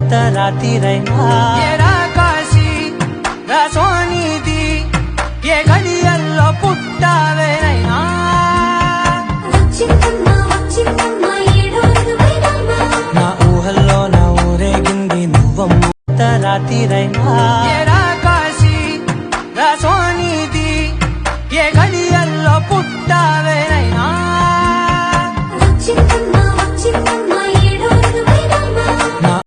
రాత్రిరైనా కాశీ రసోనిది ఏ గడియల్లో పుట్టావేనైనా నా ఊహల్లో నా ఊరేగింది నువ్వమ్మ రాత్రిరైనా కాశీ రసోనిది ఏ గడియల్లో పుట్టావే